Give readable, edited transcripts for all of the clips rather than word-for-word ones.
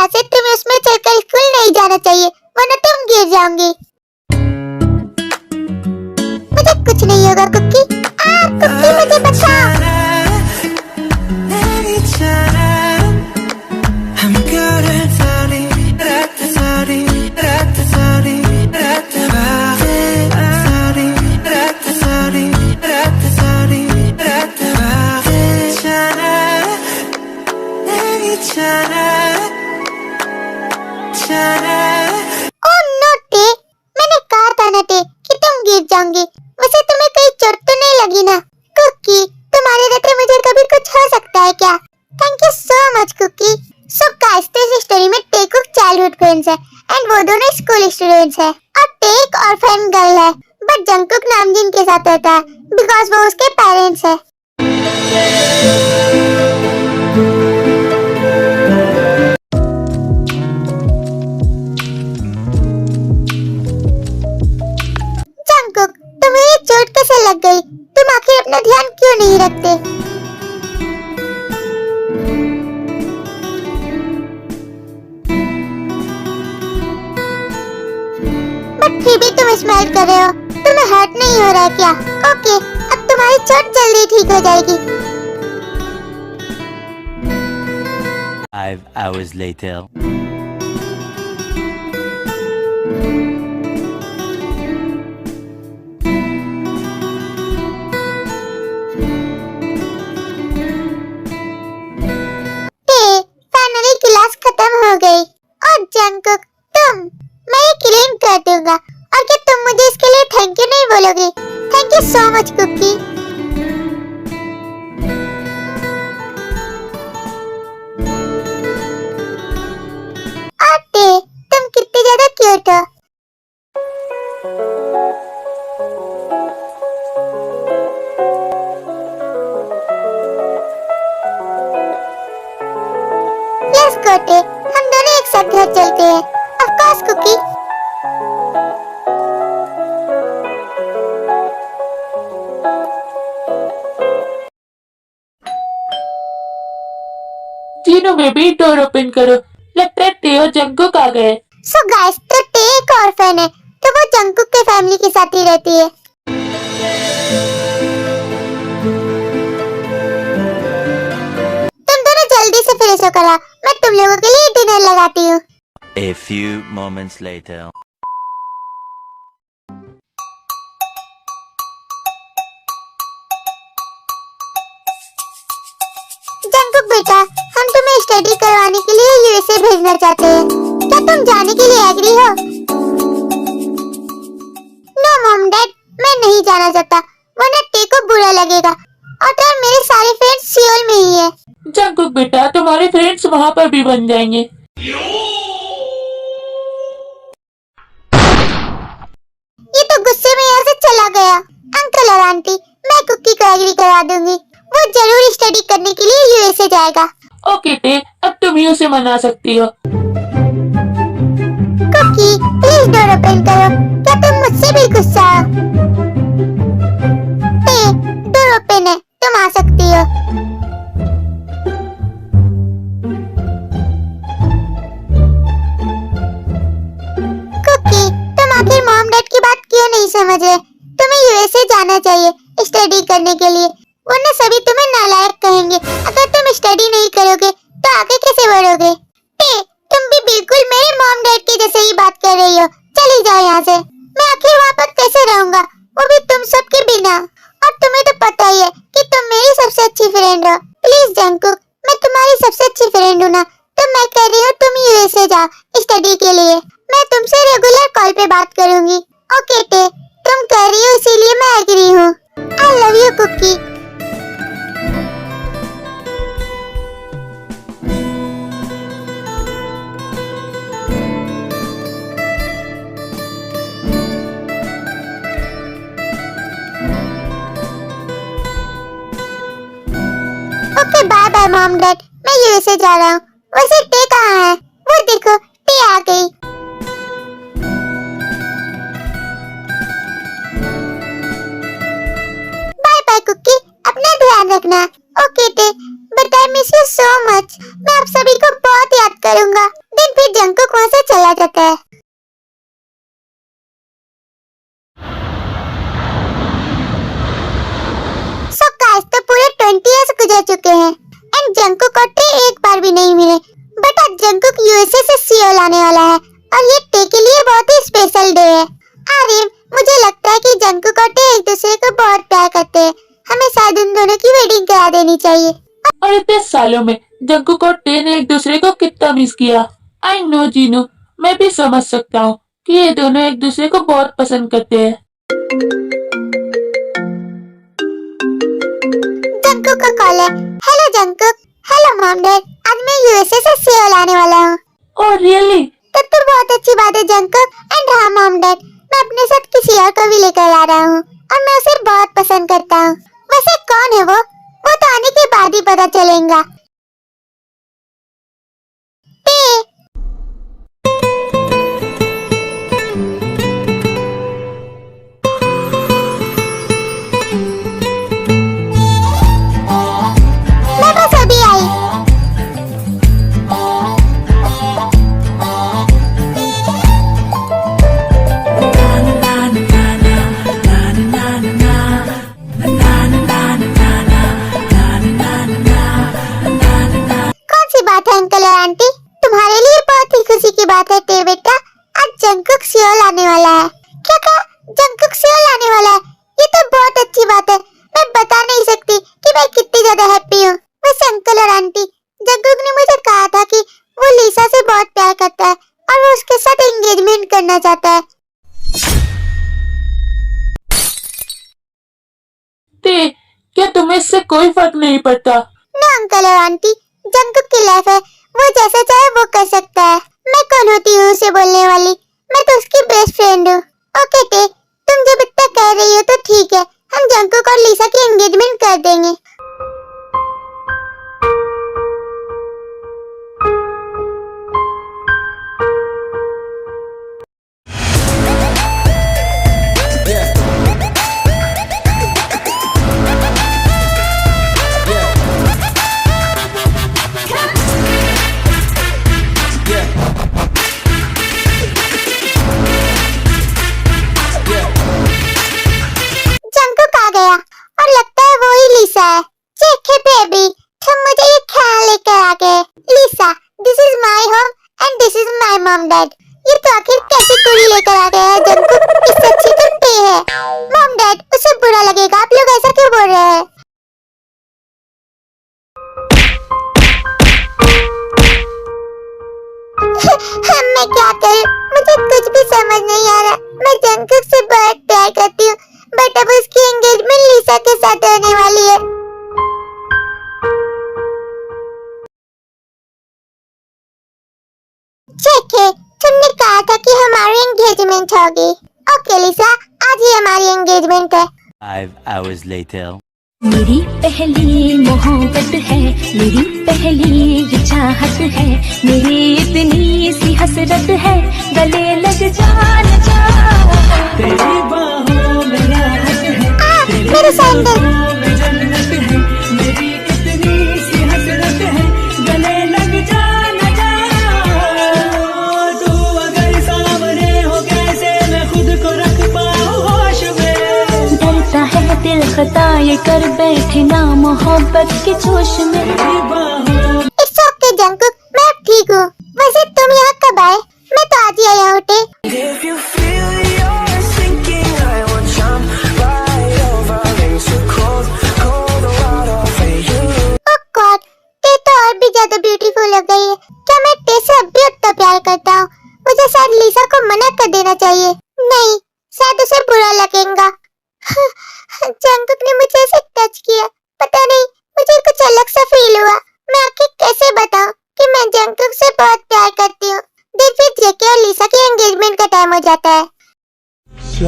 से तुम्हें उसमें चलकर स्कूल नहीं जाना चाहिए, वरना तुम गिर जाओगी। मुझे कुछ नहीं होगा कुकी। कुकी मुझे बचा। ओह नो टे, मैंने कहा था ना टे कि तुम गिर जाओगी। वैसे तुम्हें कहीं चोट तो नहीं लगी ना? कुकी, तुम्हारे रहते मुझे कभी कुछ हो सकता है क्या? Thank you so much cookie. So guys, this story में टे कुक चाइल्डहुड फ्रेंड्स है एंड वो दोनों स्कूल स्टूडेंट्स है और टे एक ऑर्फन गर्ल है, बट जंगकुक नामजीन के साथ रहता है बिकॉज वो उसके पेरेंट्स है। जंगकुक, तुम्हें ये चोट कैसे लग गई? तुम आखिर अपना ध्यान क्यों नहीं रखते? बट फिर भी तुम स्माइल कर रहे हो, तुम्हें हर्ट नहीं हो रहा है क्या? ओके, अब तुम्हारी चोट जल्दी ठीक हो जाएगी। 5 hours later. फाइनली क्लास खत्म हो गई। और जंगकुक, मैं ये क्लीन कर दूंगा। और क्या तुम मुझे इसके लिए थैंक यू नहीं बोलोगी? Thank you so much Cookie. और तुम कितनी ज्यादा क्यूट हो। यस गोटे, हम दोनों एक साथ घर चलते हैं। Of course cookie. तीनों बेबी डोर ओपन करो, लगता है टे और जंगकुक आ गए। सो गाइस, तो टे एक ऑर्फन है, तो वो जंगकुक के फैमिली के साथ ही रहती है। तुम दोनों जल्दी से फ्रेश हो करा, मैं तुम लोगों के लिए डिनर लगाती हूँ। A few moments later. Jungkook बेटा, हम तुम्हें स्टडी करवाने के लिए यूएसए भेजना चाहते हैं। क्या तुम जाने के लिए एग्री हो? नो मॉम डैड, मैं नहीं जाना चाहता, वरना टे को बुरा लगेगा। और तो मेरे सारे फ्रेंड्स सियोल में ही है। जंगकुक बेटा, तुम्हारे फ्रेंड्स वहाँ पर भी बन जाएंगे। ये तो गुस्से में यहाँ से चला गया। अंकल और आंटी, मैं कुकी को एग्री करा दूंगी, वो जरूर स्टडी करने के लिए यूएसए जाएगा। ओके टे, अब तुम ही उसे मना सकती हो। कुकी, प्लीज डोर ओपन करो। क्या तुम मुझसे भी गुस्सा हो? डोर ओपन है, तुम आ सकती हो। कुकी, तुम आखिर मॉम डैड की बात क्यों नहीं समझ रहे? तुम्हें यूएसए जाना चाहिए स्टडी करने के लिए, वरना सभी तुम्हें नालायक कहेंगे। अगर तुम स्टडी नहीं करोगे तो आगे कैसे बढ़ोगे? तुम भी बिल्कुल मेरे मॉम डैड के जैसे ही बात कर रही हो। चली जाओ यहाँ से। मैं आखिर वहाँ पर कैसे रहूँगा, वो भी तुम सबके बिना। और तुम्हें तो पता ही है कि तुम मेरी सबसे अच्छी फ्रेंड हो। प्लीज जंगकुक, मैं तुम्हारी सबसे अच्छी फ्रेंड हूँ ना, तो मैं कह रही हूँ तुम यूएसए जाओ स्टडी के लिए। मैं तुमसे रेगुलर कॉल पे बात करूंगी। ओके टे, तुम कह रही हो इसीलिए मैं एग्री हूँ। I love you cookie. Okay bye bye mom dad, मैं यूएसए जा रहा हूँ। वैसे टे कहाँ है? वो देखो, टे आ गई। बाय बाय कुकी, अपना ध्यान रखना। ओके टे, but I miss you so much. मैं आप सभी को बहुत याद करूंगा। यूएसए से सीओ लाने वाला है और ये टे के लिए बहुत ही स्पेशल डे है। आर्यन, मुझे लगता है कि जंकुक और टे एक दूसरे को बहुत प्यार करते हैं। हमें शायद उन दोनों की वेडिंग करा देनी चाहिए। और इतने सालों में जंकुक और टे ने एक दूसरे को कितना मिस किया। आई नो जीनू, मैं भी समझ सकता हूँ कि ये दोनों एक दूसरे को बहुत पसंद करते हैं। जंकुक का कॉल है। Hello Jungkook. Hello mom dad, आज मैं यूएसए से सीओ लाने वाला हूँ। Oh really? तब तो बहुत अच्छी बात है जंकुक। एंड हाँ मॉम डैड, मैं अपने साथ किसी और को भी लेकर आ रहा हूँ और मैं उसे बहुत पसंद करता हूँ। वैसे कौन है वो तो आने के बाद ही पता चलेगा। टे। मैं बस अभी आई। कौन सी बात है अंकल और आंटी? तुम्हारे लिए बहुत ही खुशी की बात है टे बेटा। आज जंकुक सीओ लाने वाला है। क्या कहा? जंकुक सीओ लाने वाला है? ये तो बहुत अच्छी बात है। मैं बता नहीं सकती कि मैं कितनी ज्यादा हैप्पी हूँ। वैसे अंकल और आंटी, जंकुक ने मुझे कहा था कि वो लिसा से बहुत प्यार करता है और वो उसके साथ एंगेजमेंट करना चाहता है। टे, क्या तुम्हें इससे कोई फर्क नहीं पड़ता? ना अंकल और आंटी, जंकुक की लाइफ है, वो जैसा चाहे वो कर सकता है। मैं कौन होती हूँ उसे बोलने वाली? मैं तो उसकी बेस्ट फ्रेंड हूँ। ओके टे, तुम जब इतना कह रही हो तो ठीक है, हम जंकुक और लिसा की एंगेजमेंट कर देंगे। जंकुक आ गया और लगता है वो ही लिसा है। चेक बेबी, तुम मुझे ये ख्याल लेकर आ गए। Lisa, this is my home and this is my mom dad. ये तो आखिर कैसी कुड़ी लेकर आ गया है जंकुक? इससे अच्छी तो टे है। मॉम डैड, उसे बुरा लगेगा, आप लोग ऐसा क्यों बोल रहे हैं? मैं क्या करूं? मुझे कुछ भी समझ नहीं आ रहा। मैं जंकुक से बहुत प्यार करती हूँ, बट अब उसकी एंगेजमेंट लिसा के साथ होने वाली है। चेक है, तुमने कहा था कि हमारी एंगेजमेंट होगी। ओके लिसा, आज ही हमारी एंगेजमेंट है। 5 hours later. मेरी पहली मोहब्बत है, मेरी पहली चाहत है, मेरी इतनी सी हसरत है, गले लग जा न जा। तेरी बाहों में राहत है, मेरे सैंडल। में जन्नत है, मेरी इतनी सी हसरत है, गले लग जा न जा। तू अगर सामने हो कैसे मैं खुद को रख पाऊं होश में। डरता है दिल खता ये कर बैठे ना मोहब्बत के जोश में। इट्स ओके जंकुक, मैं अब ठीक हूँ। वैसे तुम यहाँ कब आए? मैं तो आज ही आया हूँ टे। If you feel you're sinking, I will jump right over into cold, cold water for you. Oh God, टे तो और भी ज्यादा ब्यूटीफुल हो गई है। क्या मैं टे से अब भी उतना प्यार करता हूँ? मुझे शायद लिसा को मना कर देना चाहिए। नहीं, शायद उसे बुरा लगेगा। जंकुक ने मुझे ऐसे टच किया, पता नहीं मुझे कुछ अलग सा फील हुआ। मैं आखिर कैसे बताऊं कि मैं जंकुक से बहुत प्यार करती हूँ। देख फिर जेके और लिसा की एंगेजमेंट का टाइम हो जाता है।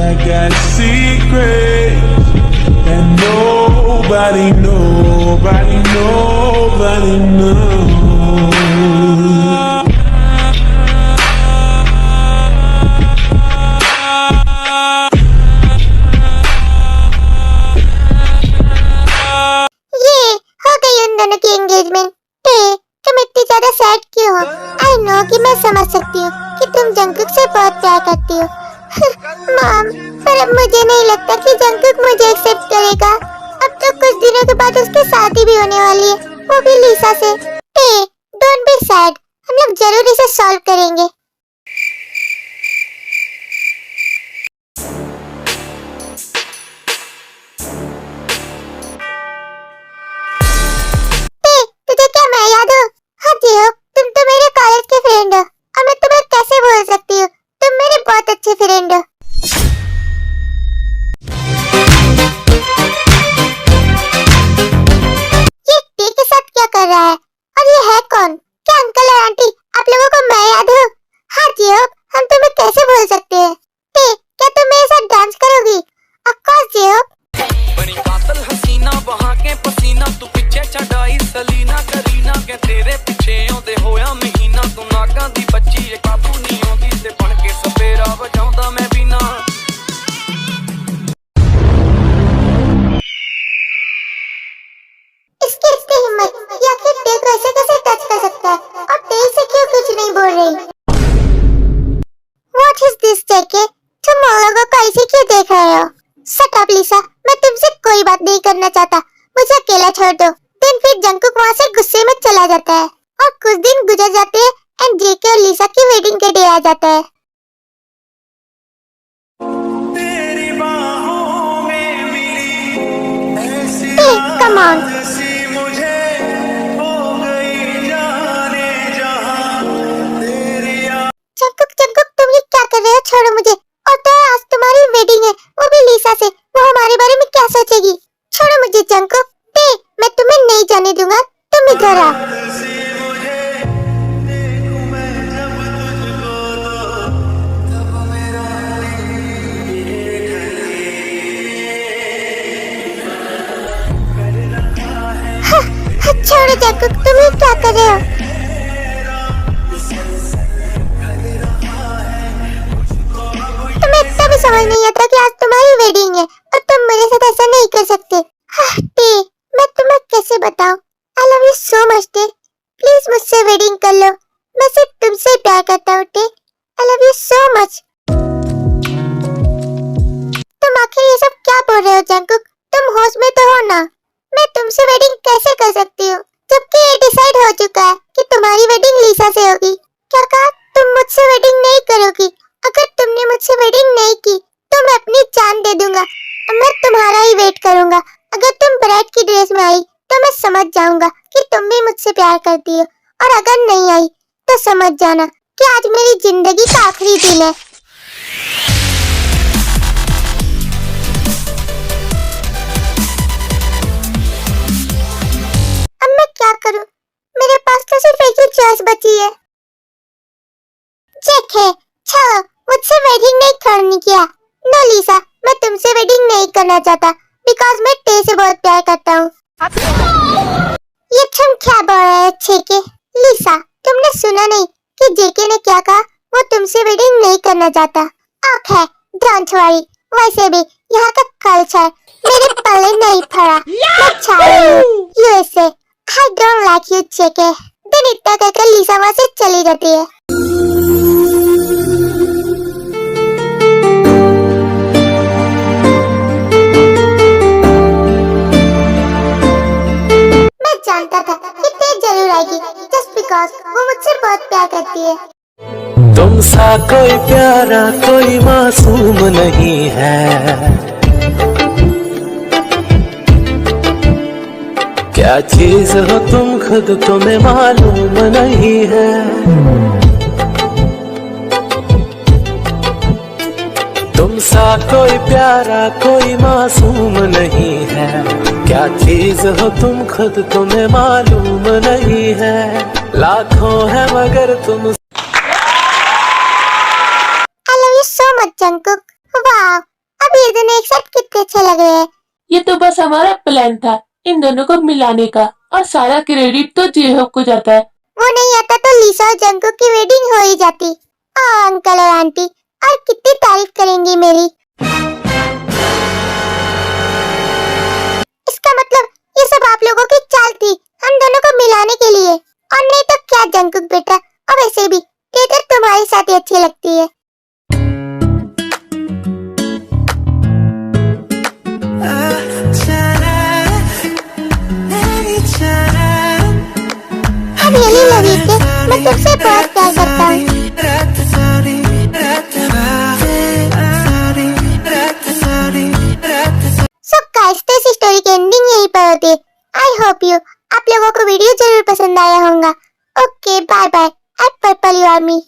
I got secrets that nobody knows. ये हो गई उन दोनों की एंगेजमेंट। टे, तुम इतनी ज्यादा सैड क्यों हो? आई नो कि मैं समझ सकती हूँ कि तुम जंकुक से बहुत प्यार करती हो। मॉम, पर अब मुझे नहीं लगता कि जंकुक मुझे एक्सेप्ट करेगा। अब तो कुछ दिनों के बाद उसकी शादी भी होने वाली है, वो भी लिसा से। टे, डोंट बी सैड, हम लोग जरूर इसे सॉल्व करेंगे। तुझे क्या मैं याद हूँ? हाँ जी हो, तुम तो मेरे कॉलेज के फ्रेंड हो और मैं तुम्हें कैसे भूल सकती हूँ? तुम मेरे बहुत अच्छे फ्रेंड हो। ये टी के साथ क्या कर रहा है? और ये है कौन? क्या अंकल और आंटी आप लोगों को मैं याद हूँ? हाँ जी हो, हम तुम्हें कैसे भूल सकते हैं? टी, क्या तुम मेरे साथ डांस करोगी? ऑफ कोर्स जी हो। बनी कातल हसीना बहा के पसीना तू पिछे छड़ाई सलीना करीना के तेरे पिछे आंदे होया महीना तू नागा दी बच्ची ये काबू नहीं आंदी ते बन के सपेरा वजाउंदा मैं भी ना। इसकी इतनी हिम्मत या फिर टे को ऐसे कैसे टच कर सकता है? और टे से क्यों कुछ नहीं बोल रही? What is this जेके? तुम उन लोगों को ऐसे क्यों देख रहे हो? Shut up लिसा, मैं तुमसे कोई बात नहीं करना चाहता, मुझे अकेला छोड़ दो। दिन फिर जंकुक वहाँ से गुस्से में चला जाता है और कुछ दिन गुजर जाते हैं एंड जेके और लिसा की वेडिंग के डे आ जाता है। तेरी बाहों में मिली ऐसी कम ऑन। जैसी मुझे हो गई जाने जहां तेरी जंकुक तुम ये क्या कर रहे हो? छोड़ो मुझे। और तो आज तुम्हारी वेडिंग है, वो भी लिसा से। वो हमारे बारे में क्या सोचेगी? छोड़ो मुझे जंकुक। टे, मैं तुम्हें नहीं जाने दूंगा, तुम इधर आ। छोड़ो जंकुक, तुम ये क्या कर रहे हो? तुम्हें इतना भी समझ नहीं आता कि आज तुम्हारी वेडिंग है और तुम मेरे साथ ऐसा नहीं कर सकते। टे, मैं तुम्हें कैसे बताऊं? आई लव यू सो मच टे, प्लीज मुझसे वेडिंग कर लो। मैं सिर्फ तुमसे ही प्यार करता हूँ टे, आई लव यू सो मच। तुम आखिर ये सब क्या बोल रहे हो जंकुक? तुम होश में तो हो ना? मैं तुमसे वेडिंग कैसे कर सकती हूँ जबकि ये डिसाइड हो चुका है कि तुम्हारी वेडिंग लिसा से होगी। क्या कहा? तुम मुझसे वेडिंग नहीं करोगी? अगर तुमने मुझसे वेडिंग नहीं की तो मैं अपनी जान दे दूंगा और मैं तुम्हारा ही वेट करूंगा। अगर तुम ब्राइड की ड्रेस में आई तो मैं समझ जाऊंगा कि तुम भी मुझसे प्यार करती हो, और अगर नहीं आई तो समझ जाना कि आज मेरी जिंदगी का आखिरी दिन है। अब मैं क्या करूं? मेरे पास तो सिर्फ एक ही चॉइस बची है। जेके, चलो मुझसे वेडिंग नहीं करनी क्या? नो लिसा, मैं तुमसे वेडिंग नहीं करना चाहता बिकॉज मैं टे से बहुत प्यार करता हूँ। ये तुम क्या बोल रहे हो जेके? लिसा, तुमने सुना नहीं कि जेके ने क्या कहा? वो तुमसे वेडिंग नहीं करना चाहता। ओके, डोंट वरी, वैसे भी यहाँ का कल्चर मेरे पल्ले नहीं पड़ा। मैं चाह रही हूँ USA. I don't like you JK. दिन इतना कहकर लिसा वहाँ से चली जाती है। मैं जानता था कि तेज जरूर आएगी जस्ट बिकॉज वो मुझसे बहुत प्यार करती है। तुम सा कोई प्यारा कोई मासूम नहीं है, क्या चीज हो तुम खुद तुम्हें मालूम नहीं है। तुम सा कोई प्यारा कोई मासूम नहीं है, क्या चीज हो तुम खुद तुम्हें मालूम नहीं है। लाखों है मगर तुम। I love you so much Jungkook. वाह, अब ये दोनों एक साथ कितने अच्छे लग रहे हैं। ये तो बस हमारा प्लान था इन दोनों को मिलाने का, और सारा क्रेडिट तो जेहोक को जाता है। वो नहीं आता तो लिसा और जंकुक की वेडिंग हो ही जाती। अंकल और आंटी और कितनी तारीफ करेंगी मेरी। इसका मतलब ये सब आप लोगों की चाल थी हम दोनों को मिलाने के लिए, और नहीं तो क्या जंकुक बेटा। और वैसे भी ये तो तुम्हारे साथ ही अच्छी लगती है। I really love you, मैं तुमसे बहुत प्यार करता हूँ। सो गाइस, तो इस स्टोरी की एंडिंग यहीं पर होती है। आई होप यू आप लोगों को वीडियो जरूर पसंद आया होगा। Okay, bye bye. At purple you are me.